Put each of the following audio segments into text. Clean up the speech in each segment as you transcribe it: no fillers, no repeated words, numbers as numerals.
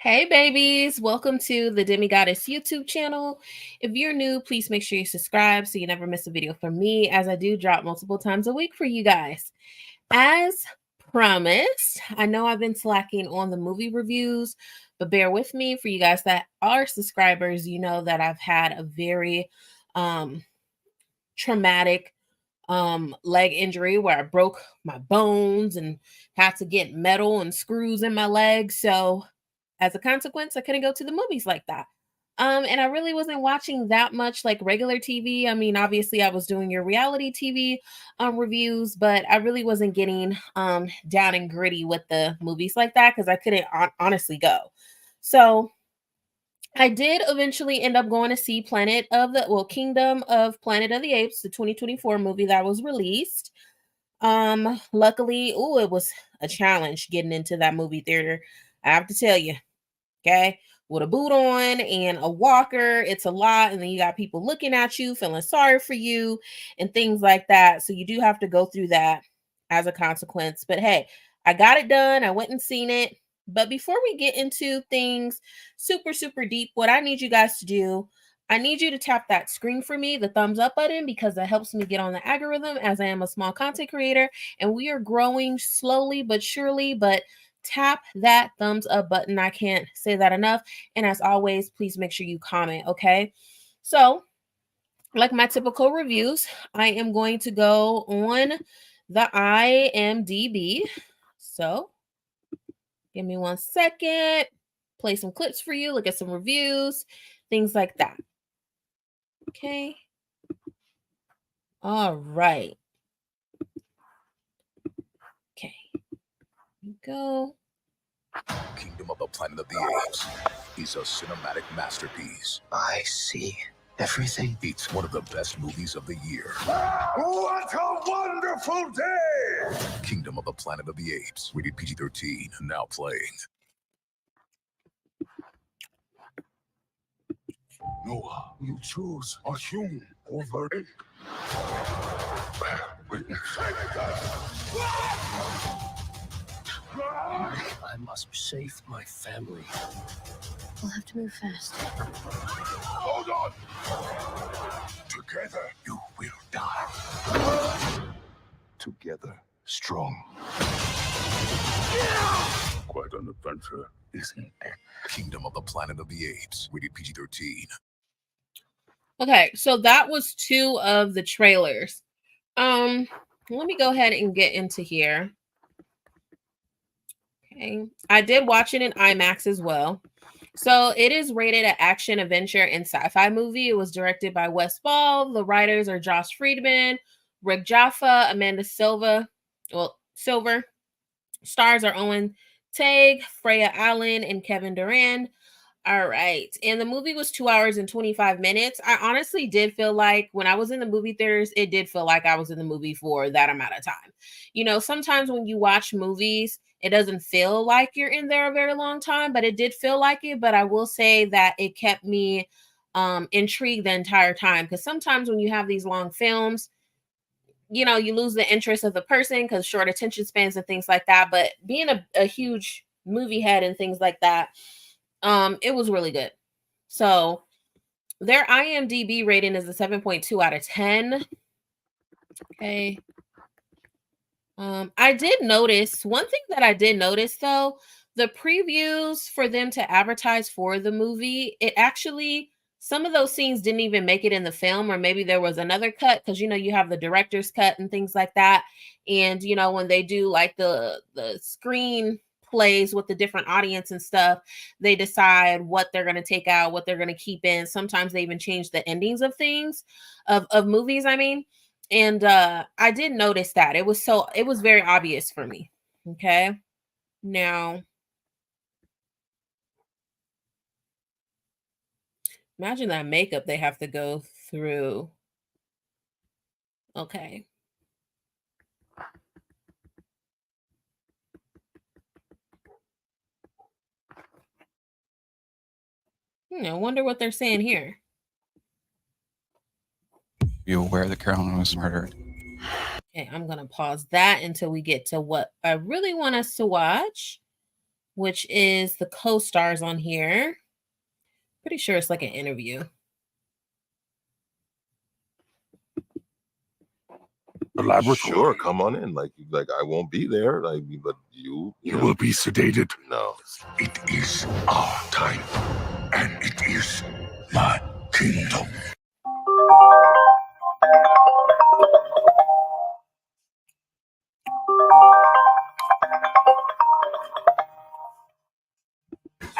Hey babies, welcome to the Demigoddess YouTube channel. If you're new, please make sure you subscribe so you never miss a video from me, as I do drop multiple times a week for you guys. As promised, I know I've been slacking on the movie reviews, but bear with me. For you guys that are subscribers, you know that I've had a very traumatic leg injury where I broke my bones and had to get metal and screws in my legs. So as a consequence, I couldn't go to the movies like that. And I really wasn't watching that much like regular TV. I mean, obviously, I was doing your reality TV reviews, but I really wasn't getting down and gritty with the movies like that because I couldn't honestly go. So I did eventually end up going to see Kingdom of Planet of the Apes, the 2024 movie that was released. Luckily, it was a challenge getting into that movie theater. I have to tell you, okay, with a boot on and a walker, it's a lot. And then you got people looking at you, feeling sorry for you, and things like that. So you do have to go through that as a consequence. But hey, I got it done. I went and seen it. But before we get into things super, super deep, what I need you guys to do, I need you to tap that screen for me, the thumbs up button, because that helps me get on the algorithm as I am a small content creator. And we are growing slowly but surely. But tap that thumbs up button. I can't say that enough. And as always, please make sure you comment, okay? So, like my typical reviews, I am going to go on the IMDb. So, give me 1 second. Play some clips for you, look at some reviews, things like that. Okay. All right. Okay. Here we go. Kingdom of the Planet of the Apes is a cinematic masterpiece. I see everything. It's one of the best movies of the year. What a wonderful day! Kingdom of the Planet of the Apes, rated PG-13, now playing. Noah, you choose a human over it. Bear witness. I must save my family. We'll have to move fast. Hold on! Together, You will die. together, strong. Quite an adventure, isn't it? Kingdom of the Planet of the Apes, rated PG-13. Okay, so that was 2 of the trailers. Let me go ahead and get into here. Okay, I did watch it in IMAX as well. So it is rated an action, adventure, and sci-fi movie. It was directed by Wes Ball. The writers are Josh Friedman, Rick Jaffa, Amanda Silva. Silver. Stars are Owen Teague, Freya Allen, and Kevin Durand. All right. And the movie was 2 hours and 25 minutes. I honestly did feel like when I was in the movie theaters, it did feel like I was in the movie for that amount of time. You know, sometimes when you watch movies, it doesn't feel like you're in there a very long time, but it did feel like it. But I will say that it kept me intrigued the entire time, because sometimes when you have these long films, you know, you lose the interest of the person because short attention spans and things like that. But being a huge movie head and things like that, it was really good. So their IMDb rating is a 7.2 out of 10. Okay. I did notice one thing that I did notice though, the previews for them to advertise for the movie, it actually, some of those scenes didn't even make it in the film, or maybe there was another cut, because you know you have the director's cut and things like that. And you know, when they do like the screen plays with the different audience and stuff, they decide what they're going to take out, what they're going to keep in. Sometimes they even change the endings of things, of movies, I mean. And I did notice that. It was very obvious for me. Okay. Now, imagine that makeup they have to go through. Okay. I wonder what they're saying here. You aware that Carolyn was murdered? Okay, I'm going to pause that until we get to what I really want us to watch. which is the co-stars on here. Pretty sure it's like an interview. The laboratory. Sure, come on in. Like I won't be there. Like, but you will be sedated. No. It is our time, and it is my kingdom.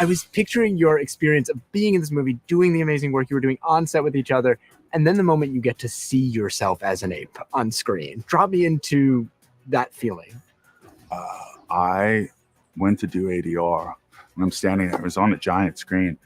I was picturing your experience of being in this movie, doing the amazing work you were doing on set with each other, and then the moment you get to see yourself as an ape on screen. Drop me into that feeling. I went to do ADR. When I'm standing there, it was on a giant screen,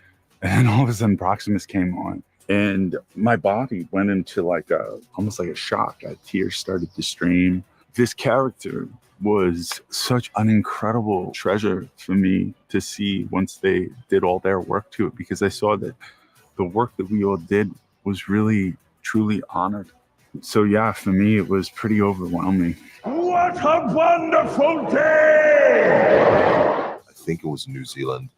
and all of a sudden Proximus came on, and my body went into like almost like a shock. Tears started to stream. This character was such an incredible treasure for me to see once they did all their work to it, because I saw that the work that we all did was really, truly honored. So yeah, for me, it was pretty overwhelming. What a wonderful day! I think it was New Zealand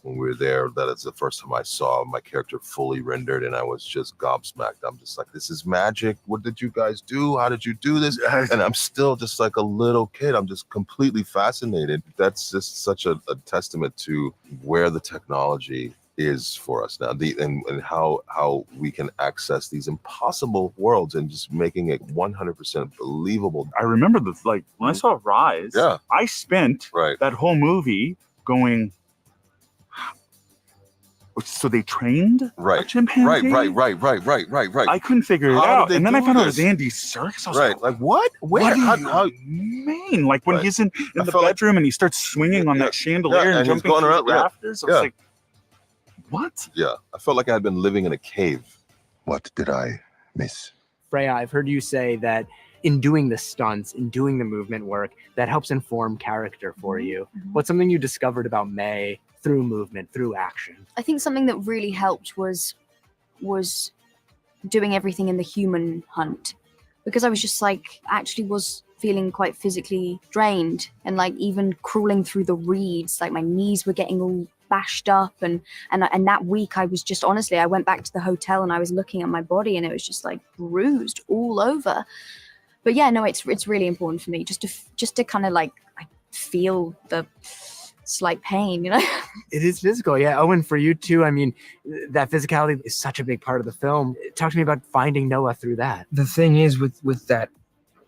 when we were there. That is the first time I saw my character fully rendered, and I was just gobsmacked. I'm just like, this is magic. What did you guys do? How did you do this? And I'm still just like a little kid. I'm just completely fascinated. That's just such a testament to where the technology is for us now, and how we can access these impossible worlds and just making it 100% believable. I remember when I saw Rise, Yeah. I spent that whole movie going, so they trained a chimpanzee? Right. I couldn't figure it out. And then I found out it was Andy Serkis. I was like, what? Where? What do you mean? Like when he's in the bedroom and he starts swinging on that chandelier and jumping going through around the rafters. I was like, what? Yeah, I felt like I had been living in a cave. What did I miss? Freya, I've heard you say that in doing the stunts, in doing the movement work, that helps inform character for you. What's something you discovered about May through movement, through action? I think something that really helped was doing everything in the human hunt, because I was just like, actually was feeling quite physically drained, and like even crawling through the reeds, like my knees were getting all bashed up, and that week I was just, honestly, I went back to the hotel and I was looking at my body and it was just like bruised all over. But yeah, no, it's really important for me just to kind of like feel the slight pain, you know. It is physical. Yeah. Owen, for you too, I mean, that physicality is such a big part of the film. Talk to me about finding Noah through that. The thing is with that,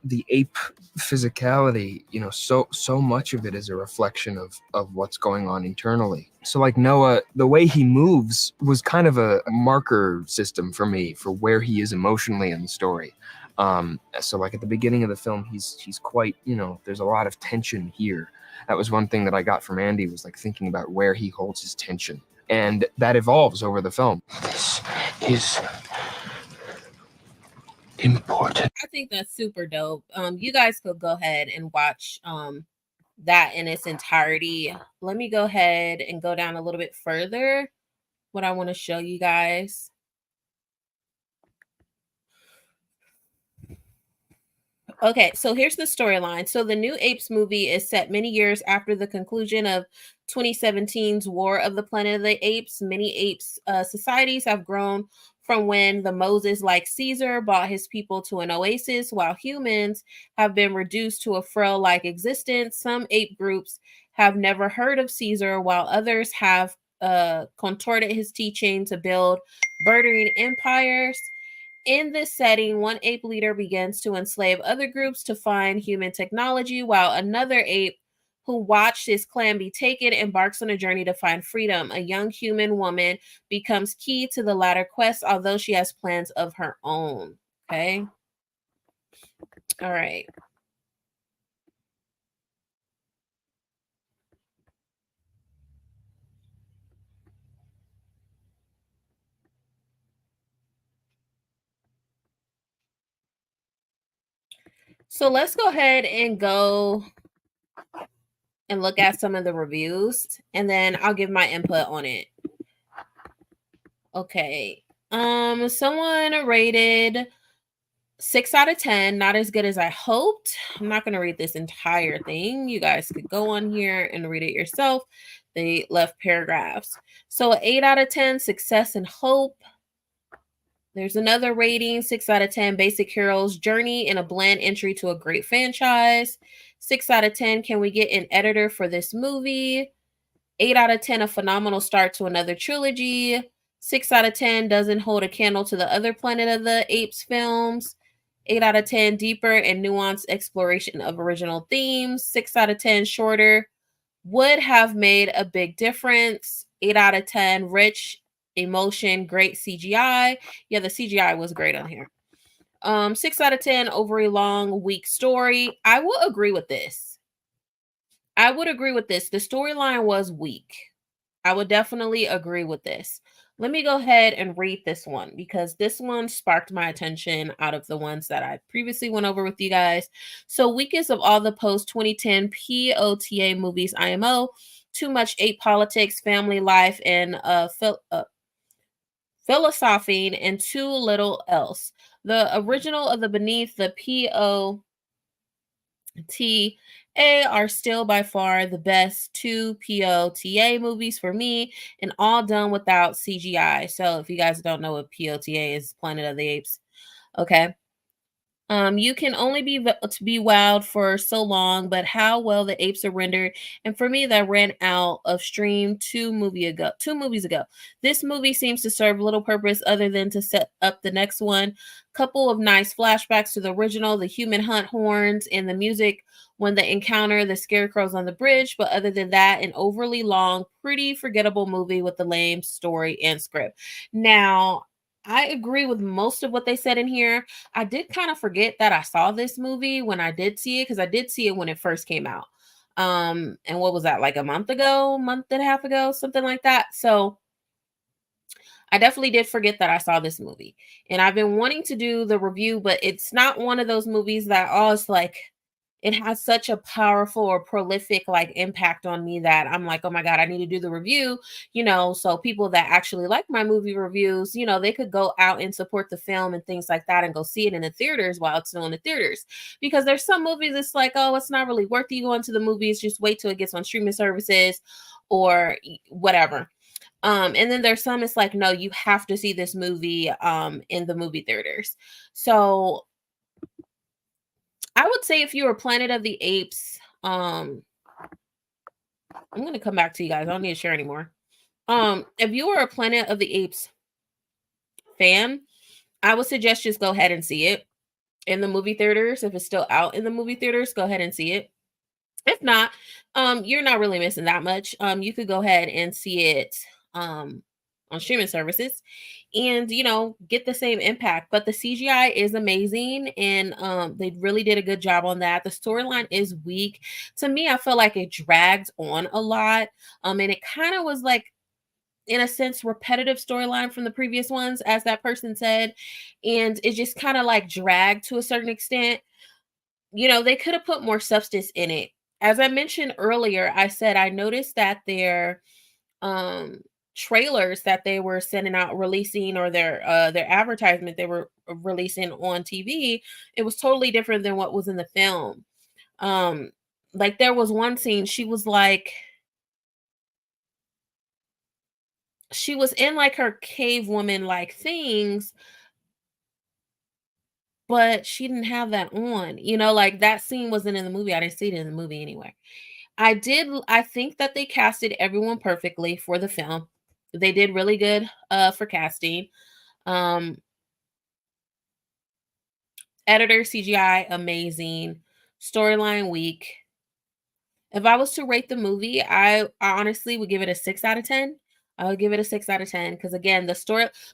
the ape physicality, you know, so much of it is a reflection of what's going on internally. So like Noah, the way he moves was kind of a marker system for me for where he is emotionally in the story. So like at the beginning of the film, he's quite, you know, there's a lot of tension here. That was one thing that I got from Andy, was like thinking about where he holds his tension, and that evolves over the film. This is important. I think that's super dope. You guys could go ahead and watch that in its entirety. Let me go ahead and go down a little bit further. What I want to show you guys. Okay, so here's the storyline. So the new Apes movie is set many years after the conclusion of 2017's War of the Planet of the Apes. Many apes societies have grown from when the Moses-like Caesar brought his people to an oasis, while humans have been reduced to a pharaoh-like existence. Some ape groups have never heard of Caesar, while others have contorted his teaching to build bordering empires. In this setting, one ape leader begins to enslave other groups to find human technology, while another ape who watched his clan be taken embarks on a journey to find freedom. A young human woman becomes key to the latter quest, although she has plans of her own. Okay. All right. So let's go ahead and go and look at some of the reviews, and then I'll give my input on it. Okay. Someone rated 6 out of 10, not as good as I hoped. I'm not going to read this entire thing. You guys could go on here and read it yourself. They left paragraphs. So 8 out of 10, success and hope. There's another rating, 6 out of 10, basic heroes journey in a bland entry to a great franchise. 6 out of 10, can we get an editor for this movie? 8 out of 10, a phenomenal start to another trilogy. 6 out of 10, doesn't hold a candle to the other Planet of the Apes films. 8 out of 10, deeper and nuanced exploration of original themes. 6 out of 10, shorter, would have made a big difference. 8 out of 10, rich emotion, great CGI. Yeah, the CGI was great on here. 6 out of 10, overly long, weak story. I will agree with this. I would agree with this. The storyline was weak. I would definitely agree with this. Let me go ahead and read this one because this one sparked my attention out of the ones that I previously went over with you guys. So, weakest of all the post 2010 POTA movies, IMO, too much ape politics, family life, and philosophing, and too little else. The original of the beneath the POTA are still by far the best two POTA movies for me, and all done without CGI. So if you guys don't know what POTA is, Planet of the Apes. Okay. You can only be wowed for so long, but how well the apes are rendered. And for me, that ran out of stream 2 movies ago. This movie seems to serve little purpose other than to set up the next one. Couple of nice flashbacks to the original, the human hunt horns and the music when they encounter the scarecrows on the bridge. But other than that, an overly long, pretty forgettable movie with a lame story and script. Now, I agree with most of what they said in here. I did kind of forget that I saw this movie when I did see it because I did see it when it first came out. And what was that, like a month and a half ago, something like that. So I definitely did forget that I saw this movie. And I've been wanting to do the review, but it's not one of those movies that, oh, it's like it has such a powerful or prolific like impact on me that I'm like, oh my God, I need to do the review, so people that actually like my movie reviews, they could go out and support the film and things like that and go see it in the theaters while it's still in the theaters. Because there's some movies it's like, oh, it's not really worth you going to the movies, just wait till it gets on streaming services or whatever. And then there's some it's like, no, you have to see this movie in the movie theaters. So I would say if you were Planet of the Apes, I'm gonna come back to you guys. I don't need to share anymore. If you were a Planet of the Apes fan, I would suggest just go ahead and see it in the movie theaters. If it's still out in the movie theaters, go ahead and see it. If not, you're not really missing that much. You could go ahead and see it on streaming services and get the same impact. But the CGI is amazing and they really did a good job on that. The storyline is weak. To me, I feel like it dragged on a lot. And it kind of was like, in a sense, repetitive storyline from the previous ones, as that person said. And it just kind of like dragged to a certain extent. They could have put more substance in it. As I mentioned earlier, I said I noticed that their trailers that they were sending out, releasing, or their advertisement they were releasing on TV, it was totally different than what was in the film. Like there was one scene, she was in like her cave woman like things, but she didn't have that on. Like that scene wasn't in the movie. I didn't see it in the movie anyway. I think that they casted everyone perfectly for the film. They did really good for casting. Editor CGI amazing. Storyline weak. If I was to rate the movie, I honestly would give it a 6 out of 10. I would give it a 6 out of 10 because again, the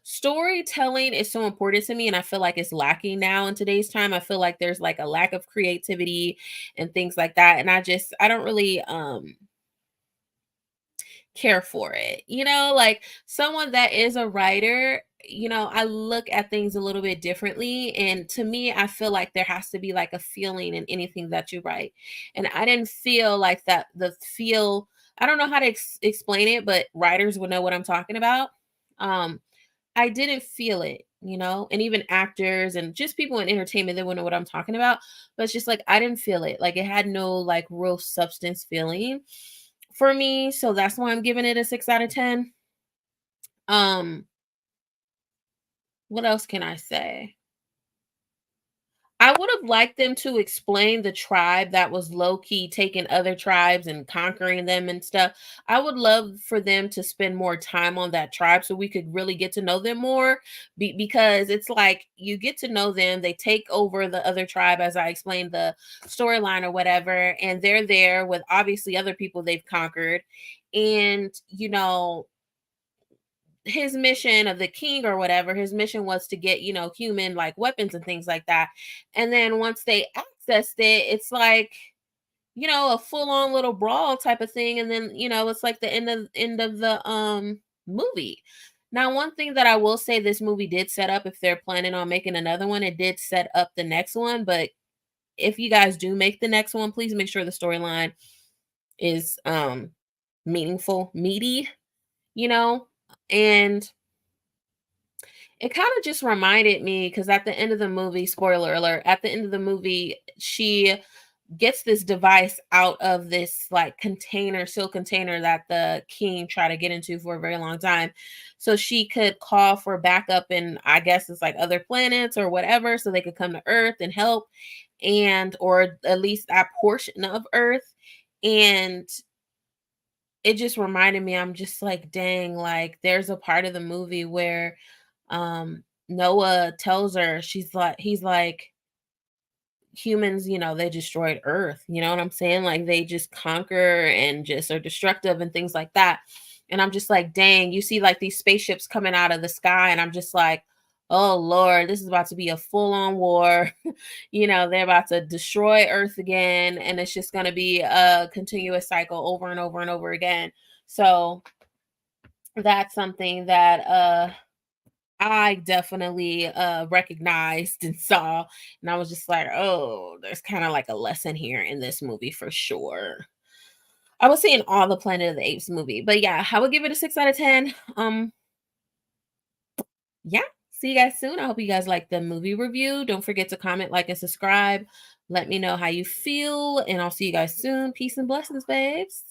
storytelling is so important to me, and I feel like it's lacking now in today's time. I feel like there's like a lack of creativity and things like that, and I don't really care for it. Like someone that is a writer, I look at things a little bit differently. And to me, I feel like there has to be like a feeling in anything that you write. And I didn't feel like that, I don't know how to explain it, but writers would know what I'm talking about. I didn't feel it, and even actors and just people in entertainment, they would know what I'm talking about. But it's just like, I didn't feel it. Like it had no like real substance feeling. for me, so that's why I'm giving it a 6 out of 10. Um, what else can I say? I would have liked them to explain the tribe that was low key taking other tribes and conquering them and stuff. I would love for them to spend more time on that tribe so we could really get to know them more. Because it's like you get to know them, they take over the other tribe, as I explained the storyline or whatever, and they're there with obviously other people they've conquered. And, his mission of the king or whatever, his mission was to get, human like weapons and things like that. And then once they accessed it, it's like, a full-on little brawl type of thing. And then, it's like the end of the movie. Now, one thing that I will say this movie did set up, if they're planning on making another one, it did set up the next one. But if you guys do make the next one, please make sure the storyline is meaningful, meaty, you know, and it kind of just reminded me because at the end of the movie, spoiler alert, at the end of the movie, she gets this device out of this like container, silk container that the king tried to get into for a very long time. So she could call for backup and I guess it's like other planets or whatever, so they could come to Earth and help, and or at least that portion of Earth. And it just reminded me, I'm just like, dang, like there's a part of the movie where Noah tells her, he's like, humans, they destroyed Earth. You know what I'm saying? Like they just conquer and just are destructive and things like that. And I'm just like, dang, you see like these spaceships coming out of the sky, and I'm just like, oh Lord, this is about to be a full-on war. They're about to destroy Earth again, and it's just gonna be a continuous cycle over and over and over again. So that's something that I definitely recognized and saw, and I was just like, oh, there's kind of like a lesson here in this movie for sure. I was seeing all the Planet of the Apes movie, but yeah, I would give it a 6 out of 10. Yeah, see you guys soon. I hope you guys like the movie review. Don't forget to comment, like, and subscribe. Let me know how you feel, and I'll see you guys soon. Peace and blessings, babes.